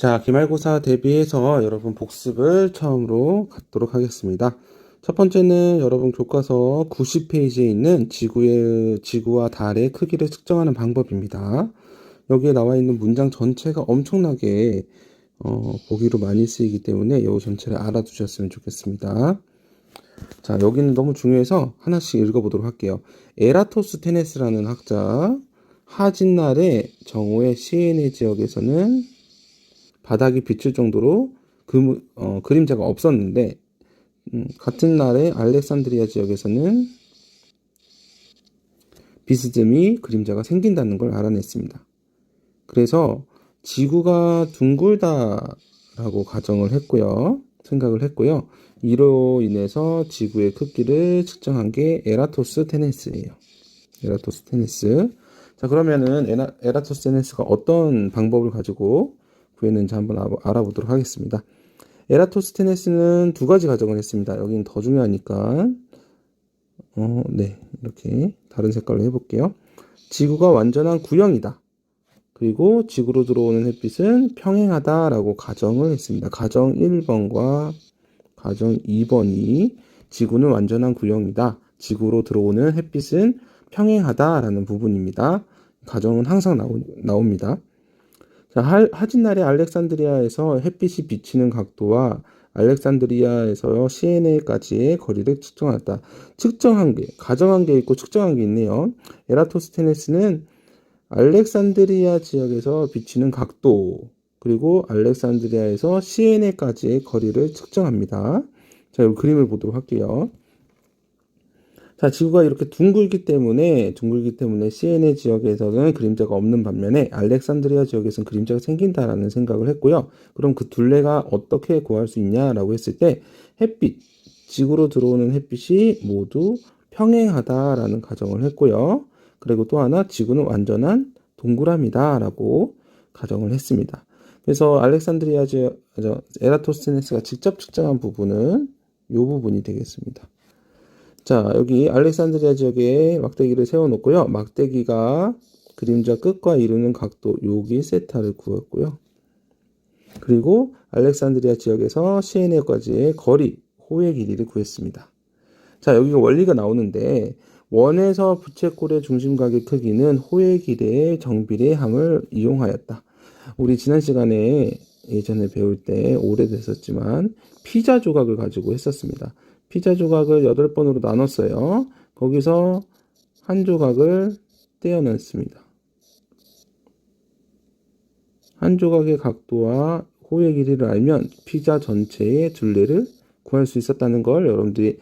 자, 기말고사 대비해서 여러분 복습을 처음으로 갖도록 하겠습니다. 첫 번째는 여러분 교과서 90페이지에 있는 지구와 달의 크기를 측정하는 방법입니다. 여기에 나와 있는 문장 전체가 엄청나게 보기로 많이 쓰이기 때문에 이 전체를 알아두셨으면 좋겠습니다. 자, 여기는 너무 중요해서 하나씩 읽어보도록 할게요. 에라토스테네스라는 학자, 하진날의 정오의 시에네 지역에서는 바닥이 비칠 정도로 그림자가 없었는데 같은 날에 알렉산드리아 지역에서는 비스듬히 그림자가 생긴다는 걸 알아냈습니다. 그래서 지구가 둥글다라고 생각을 했고요. 이로 인해서 지구의 크기를 측정한 게 에라토스테네스예요. 에라토스테네스. 자, 그러면은 에라토스테네스가 어떤 방법을 가지고 구했는지 한번 알아보도록 하겠습니다. 에라토스테네스는 두 가지 가정을 했습니다. 여기는 더 중요하니까 네, 이렇게 다른 색깔로 해볼게요. 지구가 완전한 구형이다. 그리고 지구로 들어오는 햇빛은 평행하다라고 가정을 했습니다. 가정 1번과 가정 2번이 지구는 완전한 구형이다. 지구로 들어오는 햇빛은 평행하다라는 부분입니다. 가정은 항상 나옵니다. 자, 하진날의 알렉산드리아에서 햇빛이 비치는 각도와 알렉산드리아에서 시에네까지의 거리를 측정했다. 측정한 게, 가정한 게 있고 측정한 게 있네요. 에라토스테네스는 알렉산드리아 지역에서 비치는 각도, 그리고 알렉산드리아에서 시에네까지의 거리를 측정합니다. 자, 이 그림을 보도록 할게요. 자, 지구가 이렇게 둥글기 때문에 시에네 지역에서는 그림자가 없는 반면에 알렉산드리아 지역에서는 그림자가 생긴다라는 생각을 했고요. 그럼 그 둘레가 어떻게 구할 수 있냐라고 했을 때 지구로 들어오는 햇빛이 모두 평행하다라는 가정을 했고요. 그리고 또 하나 지구는 완전한 동그라미다라고 가정을 했습니다. 그래서 에라토스테네스가 직접 측정한 부분은 이 부분이 되겠습니다. 자, 여기 알렉산드리아 지역에 막대기를 세워놓고요. 막대기가 그림자 끝과 이루는 각도, 여기 세타를 구했고요. 그리고 알렉산드리아 지역에서 시에네까지의 거리, 호의 길이를 구했습니다. 자, 여기가 원리가 나오는데 원에서 부채꼴의 중심각의 크기는 호의 길이의 정비례함을 이용하였다. 우리 지난 시간에 예전에 배울 때 오래됐었지만 피자 조각을 가지고 했었습니다. 피자 조각을 8번으로 나눴어요. 거기서 한 조각을 떼어냈습니다. 한 조각의 각도와 호의 길이를 알면 피자 전체의 둘레를 구할 수 있었다는 걸 여러분들이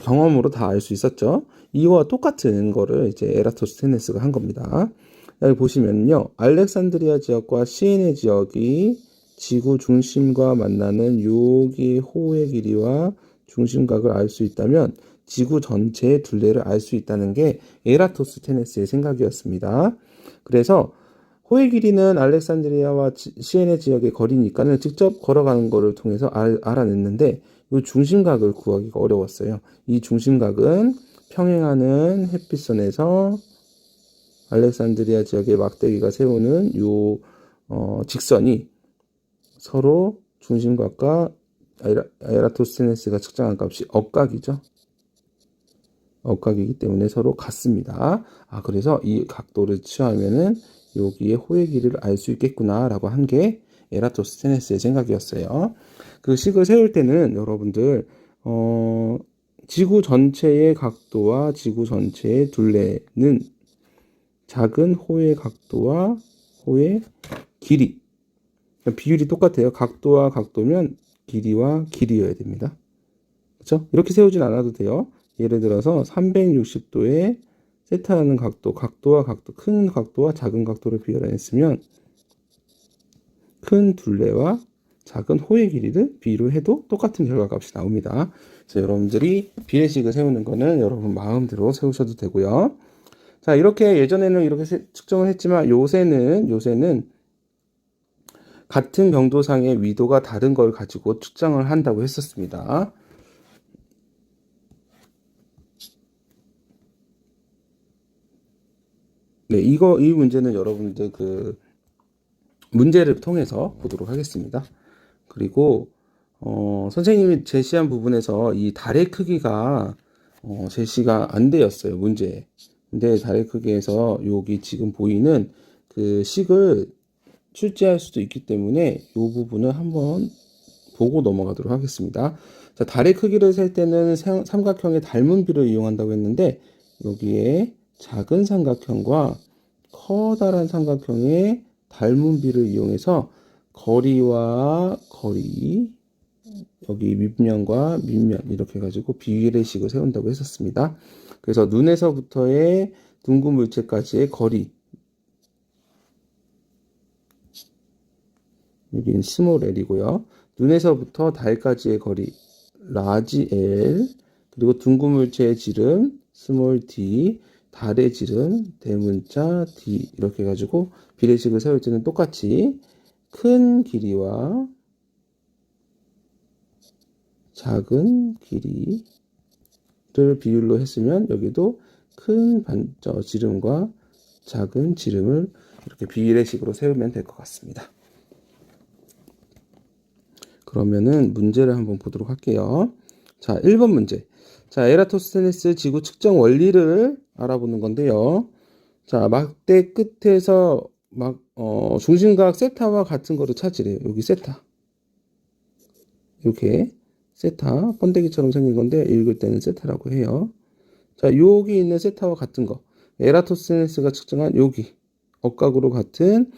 경험으로 다 알 수 있었죠. 이와 똑같은 거를 이제 에라토스테네스가 한 겁니다. 여기 보시면요. 알렉산드리아 지역과 시에네 지역이 지구 중심과 만나는 여기 호의 길이와 중심각을 알 수 있다면 지구 전체의 둘레를 알 수 있다는 게 에라토스테네스의 생각이었습니다. 그래서 호의 길이는 알렉산드리아와 시에네 지역의 거리니까는 직접 걸어가는 것을 통해서 알아냈는데 이 중심각을 구하기가 어려웠어요. 이 중심각은 평행하는 햇빛선에서 알렉산드리아 지역의 막대기가 세우는 직선이 서로 중심각과 에라토스테네스가 측정한 값이 억각이죠. 억각이기 때문에 서로 같습니다. 그래서 이 각도를 취하면은 여기에 호의 길이를 알 수 있겠구나라고 한 게 에라토스테네스의 생각이었어요. 그 식을 세울 때는 여러분들 지구 전체의 각도와 지구 전체의 둘레는 작은 호의 각도와 호의 길이, 비율이 똑같아요. 각도와 각도면 길이와 길이여야 됩니다. 그렇죠? 이렇게 세우진 않아도 돼요. 예를 들어서 360도의 세타라는 각도와 큰 각도와 작은 각도를 비교했으면 큰 둘레와 작은 호의 길이를 비교해도 똑같은 결과값이 나옵니다. 그래서 여러분들이 비례식을 세우는 거는 여러분 마음대로 세우셔도 되고요. 자, 이렇게 예전에는 이렇게 측정을 했지만 요새는 같은 경도상의 위도가 다른 걸 가지고 측정을 한다고 했었습니다. 네, 이 문제는 여러분들 문제를 통해서 보도록 하겠습니다. 그리고 선생님이 제시한 부분에서 이 달의 크기가 제시가 안 되었어요, 문제에. 근데 달의 크기에서 여기 지금 보이는 그 식을 출제할 수도 있기 때문에 이 부분을 한번 보고 넘어가도록 하겠습니다. 자, 달의 크기를 셀 때는 삼각형의 닮은비를 이용한다고 했는데 여기에 작은 삼각형과 커다란 삼각형의 닮은비를 이용해서 거리와 거리, 여기 밑면과 밑면 이렇게 해가지고 비례식을 세운다고 했었습니다. 그래서 눈에서부터의 둥근 물체까지의 거리, 여기는 스몰 l이고요. 눈에서부터 달까지의 거리, 라지 L, 그리고 둥근 물체의 지름, 스몰 d, 달의 지름, 대문자 d 이렇게 해가지고 비례식을 세울 때는 똑같이 큰 길이와 작은 길이를 비율로 했으면 여기도 큰 지름과 작은 지름을 이렇게 비례식으로 세우면 될 것 같습니다. 그러면은 문제를 한번 보도록 할게요. 자, 1번 문제. 자, 에라토스테네스 지구 측정 원리를 알아보는 건데요. 자, 막대 끝에서 중심각 세타와 같은 거를 찾으래요. 여기 세타. 이렇게 세타, 번데기처럼 생긴 건데 읽을 때는 세타라고 해요. 자, 여기 있는 세타와 같은 거. 에라토스테네스가 측정한 여기 억각으로 같은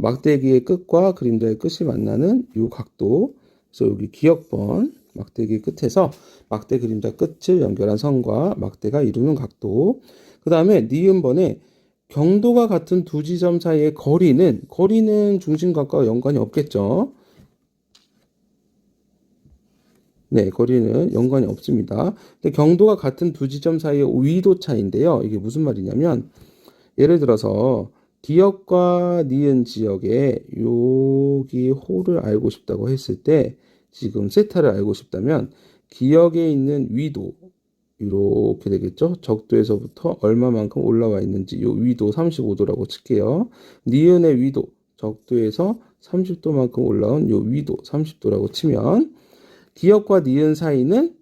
막대기의 끝과 그림자의 끝이 만나는 이 각도. 그래서 여기 기역번 막대기 끝에서 막대 그림자 끝을 연결한 선과 막대가 이루는 각도. 그 다음에 니은번에 경도가 같은 두 지점 사이의 거리는 중심각과 연관이 없겠죠. 네, 거리는 연관이 없습니다. 근데 경도가 같은 두 지점 사이의 위도 차인데요. 이게 무슨 말이냐면 예를 들어서 기역과 니은 지역에 여기 호를 알고 싶다고 했을 때 지금 세타를 알고 싶다면 기역에 있는 위도 이렇게 되겠죠. 적도에서부터 얼마만큼 올라와 있는지 이 위도 35도라고 칠게요. 니은의 위도 적도에서 30도만큼 올라온 이 위도 30도라고 치면 기역과 니은 사이는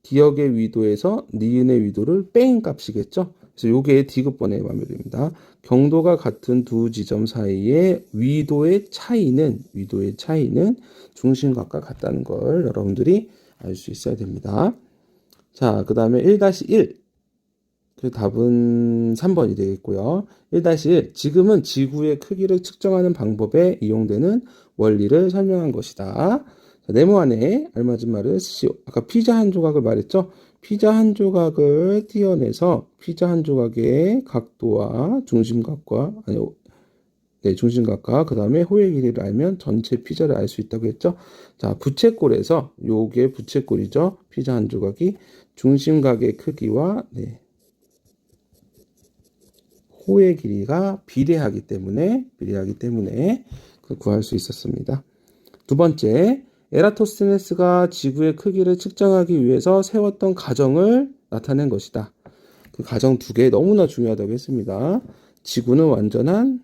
기역의 위도에서 니은의 위도를 뺀 값이겠죠. 그래서 요게 D급번의 완료됩니다. 경도가 같은 두 지점 사이의 위도의 차이는 중심각과 같다는 걸 여러분들이 알 수 있어야 됩니다. 자, 그 다음에 1-1. 그 답은 3번이 되겠고요. 1-1. 지금은 지구의 크기를 측정하는 방법에 이용되는 원리를 설명한 것이다. 자, 네모 안에 알맞은 말을 쓰시오. 아까 피자 한 조각을 말했죠? 피자 한 조각을 떼어내서 피자 한 조각의 각도와 중심각과 그 다음에 호의 길이를 알면 전체 피자를 알 수 있다고 했죠. 자, 부채꼴에서 요게 부채꼴이죠. 피자 한 조각이 중심각의 크기와 호의 길이가 비례하기 때문에 구할 수 있었습니다. 두 번째, 에라토스테네스가 지구의 크기를 측정하기 위해서 세웠던 가정을 나타낸 것이다. 그 가정 두 개 너무나 중요하다고 했습니다. 지구는 완전한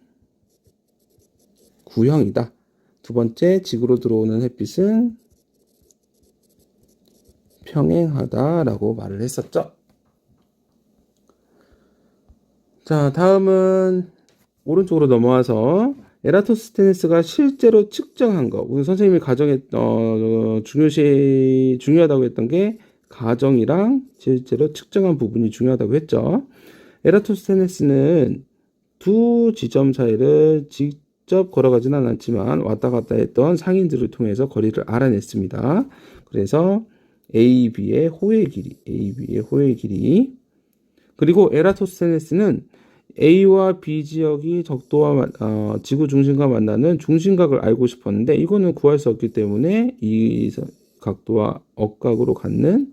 구형이다. 두 번째, 지구로 들어오는 햇빛은 평행하다라고 말을 했었죠. 자, 다음은 오른쪽으로 넘어와서 에라토스테네스가 실제로 측정한 거. 우리 선생님이 중요하다고 했던 게 가정이랑 실제로 측정한 부분이 중요하다고 했죠. 에라토스테네스는 두 지점 사이를 직접 걸어가지는 않았지만 왔다 갔다 했던 상인들을 통해서 거리를 알아냈습니다. 그래서 AB의 호의 길이. 그리고 에라토스테네스는 A와 B 지역이 적도와 지구 중심과 만나는 중심각을 알고 싶었는데 이거는 구할 수 없기 때문에 이 각도와 억각으로 갖는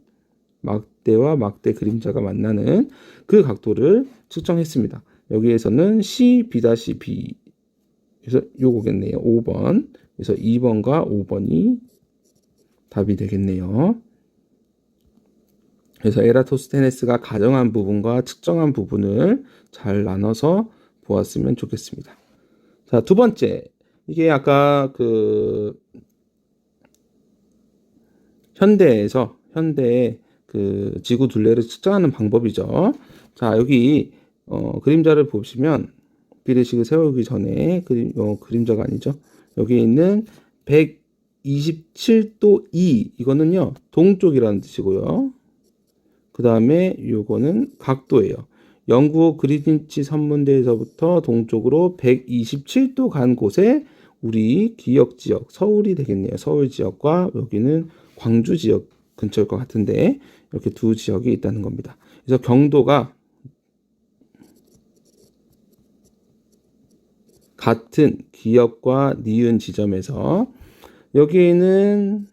막대와 막대 그림자가 만나는 그 각도를 측정했습니다. 여기에서는 CB-B 그래서 요거겠네요. 5번. 그래서 2번과 5번이 답이 되겠네요. 그래서 에라토스테네스가 가정한 부분과 측정한 부분을 잘 나눠서 보았으면 좋겠습니다. 자, 두 번째. 이게 아까 현대의 그 지구 둘레를 측정하는 방법이죠. 자, 여기 그림자를 보시면 비례식을 세우기 전에 그림자가 아니죠. 여기 있는 127도 2 이거는요 동쪽이라는 뜻이고요. 그 다음에 요거는 각도예요. 영국 그린위치 선문대에서부터 동쪽으로 127도 간 곳에 우리 기역 지역 서울이 되겠네요. 서울 지역과 여기는 광주 지역 근처일 것 같은데 이렇게 두 지역이 있다는 겁니다. 그래서 경도가 같은 기역과 니은 지점에서 여기에는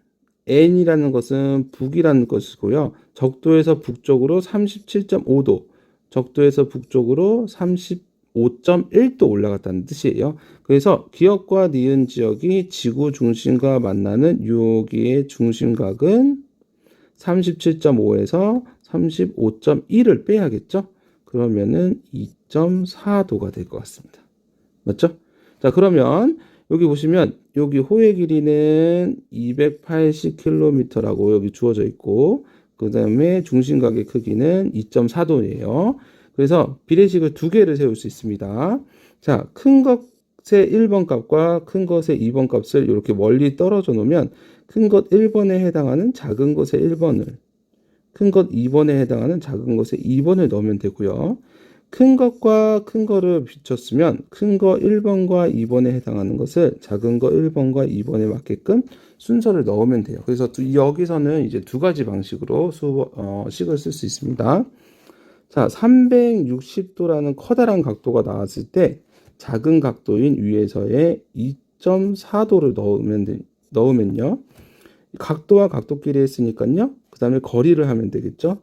N이라는 것은 북이라는 것이고요. 적도에서 북쪽으로 37.5도, 적도에서 북쪽으로 35.1도 올라갔다는 뜻이에요. 그래서 기역과 니은 지역이 지구 중심과 만나는 여기의 중심각은 37.5에서 35.1을 빼야겠죠? 그러면은 2.4도가 될 것 같습니다. 맞죠? 자, 그러면 여기 보시면 여기 호의 길이는 280km라고 여기 주어져 있고 그 다음에 중심각의 크기는 2.4도예요. 그래서 비례식을 두 개를 세울 수 있습니다. 자, 큰 것의 1번 값과 큰 것의 2번 값을 이렇게 멀리 떨어져 놓으면 큰 것 1번에 해당하는 작은 것의 1번을 큰 것 2번에 해당하는 작은 것의 2번을 넣으면 되고요. 큰 것과 큰 거를 비췄으면 큰 거 1번과 2번에 해당하는 것을 작은 거 1번과 2번에 맞게끔 순서를 넣으면 돼요. 그래서 여기서는 이제 두 가지 방식으로 식을 쓸 수 있습니다. 자, 360도라는 커다란 각도가 나왔을 때 작은 각도인 위에서의 2.4도를 넣으면요. 각도와 각도끼리 했으니까요. 그 다음에 거리를 하면 되겠죠.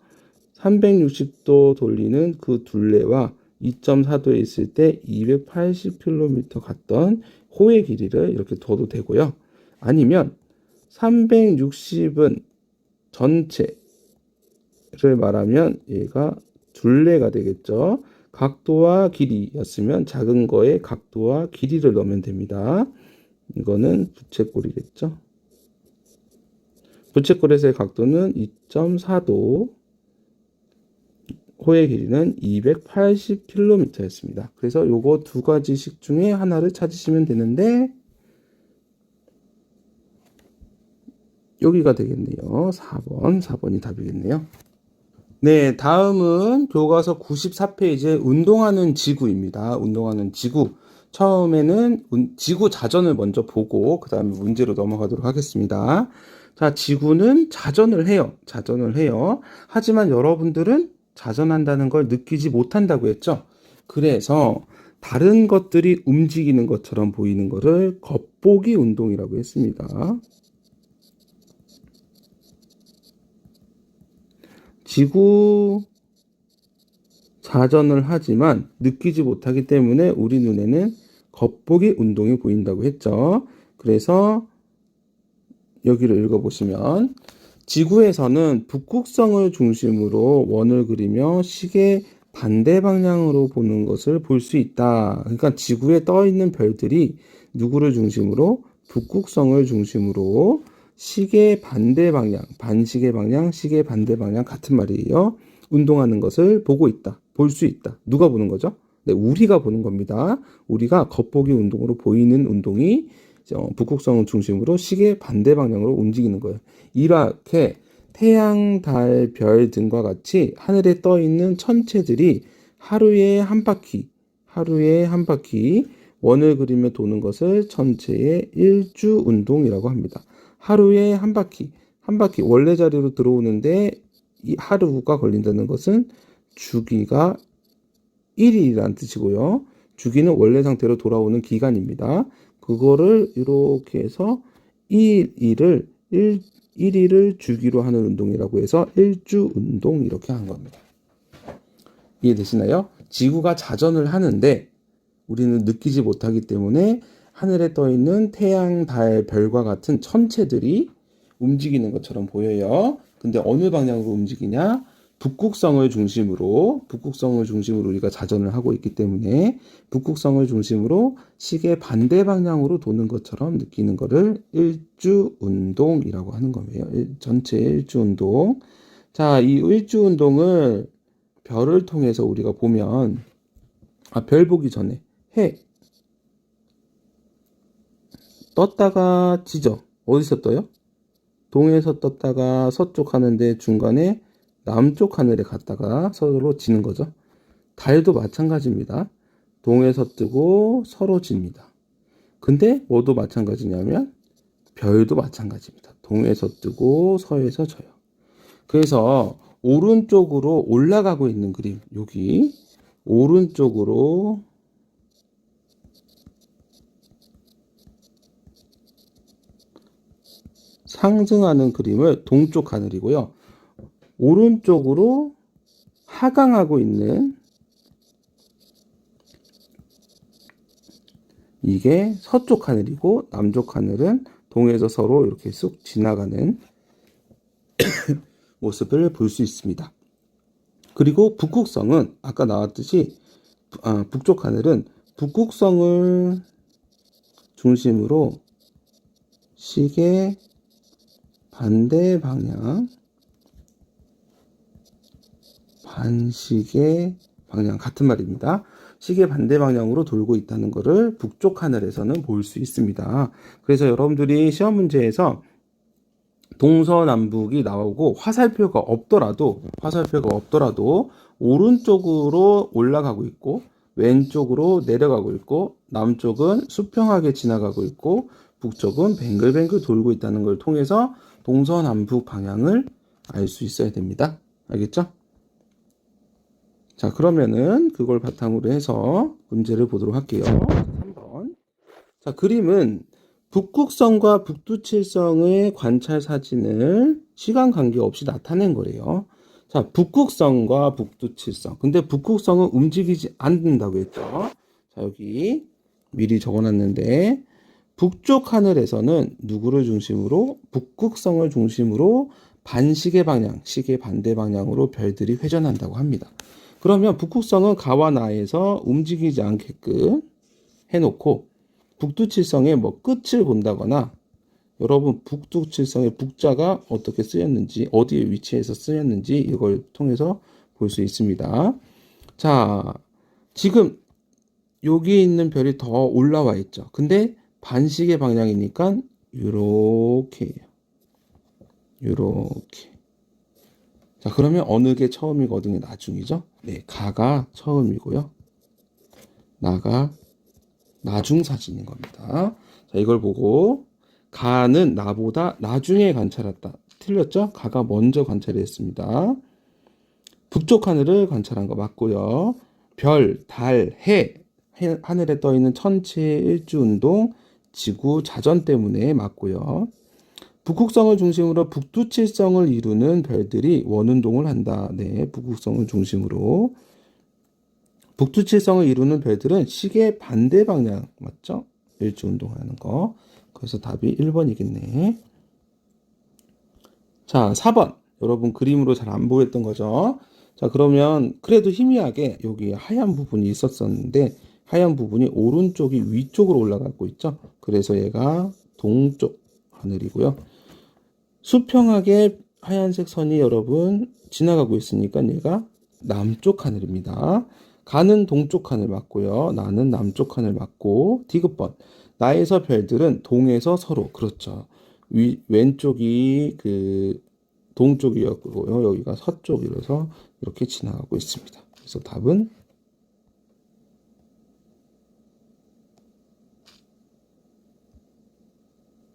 360도 돌리는 그 둘레와 2.4도에 있을 때 280km 갔던 호의 길이를 이렇게 둬도 되고요. 아니면 360은 전체를 말하면 얘가 둘레가 되겠죠. 각도와 길이였으면 작은 거에 각도와 길이를 넣으면 됩니다. 이거는 부채꼴이겠죠. 부채꼴에서의 각도는 2.4도, 호의 길이는 280km였습니다. 그래서 요거 두 가지 식 중에 하나를 찾으시면 되는데 여기가 되겠네요. 4번이 답이겠네요. 네, 다음은 교과서 94페이지에 운동하는 지구입니다. 운동하는 지구. 처음에는 지구 자전을 먼저 보고 그 다음에 문제로 넘어가도록 하겠습니다. 자, 지구는 자전을 해요. 하지만 여러분들은 자전한다는 걸 느끼지 못한다고 했죠. 그래서 다른 것들이 움직이는 것처럼 보이는 것을 겉보기 운동이라고 했습니다. 지구 자전을 하지만 느끼지 못하기 때문에 우리 눈에는 겉보기 운동이 보인다고 했죠. 그래서 여기를 읽어보시면 지구에서는 북극성을 중심으로 원을 그리며 시계 반대 방향으로 보는 것을 볼 수 있다. 그러니까 지구에 떠 있는 별들이 누구를 중심으로? 북극성을 중심으로 시계 반대 방향, 반시계 방향, 시계 반대 방향 같은 말이에요. 운동하는 것을 보고 있다. 볼 수 있다. 누가 보는 거죠? 네, 우리가 보는 겁니다. 우리가 겉보기 운동으로 보이는 운동이 북극성을 중심으로 시계 반대 방향으로 움직이는 거예요. 이렇게 태양, 달, 별 등과 같이 하늘에 떠 있는 천체들이 하루에 한 바퀴 원을 그리며 도는 것을 천체의 일주 운동이라고 합니다. 하루에 한 바퀴 원래 자리로 들어오는데 이 하루가 걸린다는 것은 주기가 1일이라는 뜻이고요. 주기는 원래 상태로 돌아오는 기간입니다. 그거를 이렇게 해서 1일을 주기로 하는 운동이라고 해서 일주 운동 이렇게 한 겁니다. 이해되시나요? 지구가 자전을 하는데 우리는 느끼지 못하기 때문에 하늘에 떠 있는 태양, 달, 별과 같은 천체들이 움직이는 것처럼 보여요. 근데 어느 방향으로 움직이냐? 북극성을 중심으로 우리가 자전을 하고 있기 때문에 북극성을 중심으로 시계 반대 방향으로 도는 것처럼 느끼는 것을 일주 운동이라고 하는 거예요. 전체 일주 운동. 자, 이 일주 운동을 별을 통해서 우리가 보면 별 보기 전에 해 떴다가 지죠. 어디서 떠요? 동에서 떴다가 서쪽 하는데 중간에 남쪽 하늘에 갔다가 서로 지는 거죠. 달도 마찬가지입니다. 동에서 뜨고 서로 집니다. 근데 뭐도 마찬가지냐면 별도 마찬가지입니다. 동에서 뜨고 서에서 져요. 그래서 오른쪽으로 올라가고 있는 그림, 여기 오른쪽으로 상승하는 그림을 동쪽 하늘이고요. 오른쪽으로 하강하고 있는 이게 서쪽 하늘이고 남쪽 하늘은 동에서 서로 이렇게 쑥 지나가는 모습을 볼 수 있습니다. 그리고 북극성은 아까 나왔듯이 북쪽 하늘은 북극성을 중심으로 시계 반대 방향, 반시계 방향 같은 말입니다. 시계 반대 방향으로 돌고 있다는 것을 북쪽 하늘에서는 볼 수 있습니다. 그래서 여러분들이 시험 문제에서 동서남북이 나오고 화살표가 없더라도 오른쪽으로 올라가고 있고 왼쪽으로 내려가고 있고 남쪽은 수평하게 지나가고 있고 북쪽은 뱅글뱅글 돌고 있다는 걸 통해서 동서남북 방향을 알 수 있어야 됩니다. 알겠죠? 자, 그러면은 그걸 바탕으로 해서 문제를 보도록 할게요. 3번. 자, 그림은 북극성과 북두칠성의 관찰 사진을 시간 관계없이 나타낸 거래요. 자, 북극성과 북두칠성. 근데 북극성은 움직이지 않는다고 했죠. 자, 여기 미리 적어놨는데 북쪽 하늘에서는 누구를 중심으로? 북극성을 중심으로 반시계 방향, 시계 반대 방향으로 별들이 회전한다고 합니다. 그러면 북극성은 가와 나에서 움직이지 않게끔 해놓고 북두칠성의 끝을 본다거나 여러분 북두칠성의 북자가 어떻게 쓰였는지 어디에 위치해서 쓰였는지 이걸 통해서 볼 수 있습니다. 자, 지금 여기 있는 별이 더 올라와 있죠. 근데 반시계 방향이니까 요렇게 자, 그러면 어느 게 처음이거든요? 나중이죠? 네, 가가 처음이고요. 나가 나중 사진인 겁니다. 자, 이걸 보고 가는 나보다 나중에 관찰했다. 틀렸죠? 가가 먼저 관찰했습니다. 북쪽 하늘을 관찰한 거 맞고요. 별, 달, 해, 하늘에 떠 있는 천체 일주 운동, 지구 자전 때문에 맞고요. 북극성을 중심으로 북두칠성을 이루는 별들이 원운동을 한다. 네, 북극성을 중심으로. 북두칠성을 이루는 별들은 시계 반대 방향 맞죠? 일주 운동하는 거. 그래서 답이 1번이겠네. 자, 4번. 여러분 그림으로 잘 안 보였던 거죠? 자, 그러면 그래도 희미하게 여기 하얀 부분이 있었는데 하얀 부분이 오른쪽이 위쪽으로 올라가고 있죠? 그래서 얘가 동쪽 하늘이고요. 수평하게 하얀색 선이 여러분 지나가고 있으니까 얘가 남쪽 하늘입니다. 가는 동쪽 하늘 맞고요. 나는 남쪽 하늘 맞고 디귿번. 나에서 별들은 동에서 서로 그렇죠. 왼쪽이 그 동쪽이었고요. 여기가 서쪽이라서 이렇게 지나가고 있습니다. 그래서 답은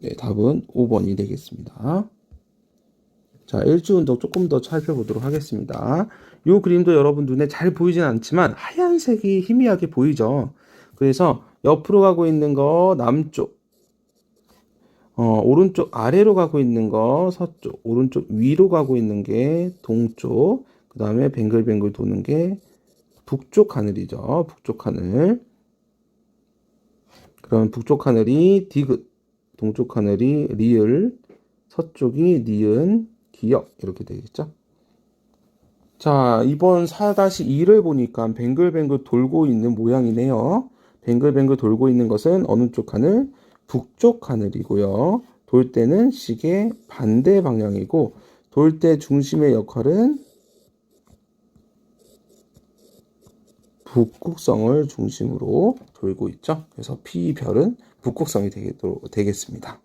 네, 답은 5번이 되겠습니다. 자, 일주운동 조금 더 살펴보도록 하겠습니다. 이 그림도 여러분 눈에 잘 보이진 않지만 하얀색이 희미하게 보이죠. 그래서 옆으로 가고 있는 거 남쪽, 오른쪽 아래로 가고 있는 거 서쪽, 오른쪽 위로 가고 있는 게 동쪽, 그 다음에 뱅글뱅글 도는 게 북쪽 하늘이죠. 북쪽 하늘. 그럼 북쪽 하늘이 디귿, 동쪽 하늘이 리을, 서쪽이 니은, 기역 이렇게 되겠죠. 자, 이번 4-2를 보니까 뱅글뱅글 돌고 있는 모양이네요. 뱅글뱅글 돌고 있는 것은 어느 쪽 하늘? 북쪽 하늘이고요. 돌 때는 시계 반대 방향이고, 돌 때 중심의 역할은 북극성을 중심으로 돌고 있죠. 그래서 P별은 북극성이 되겠습니다.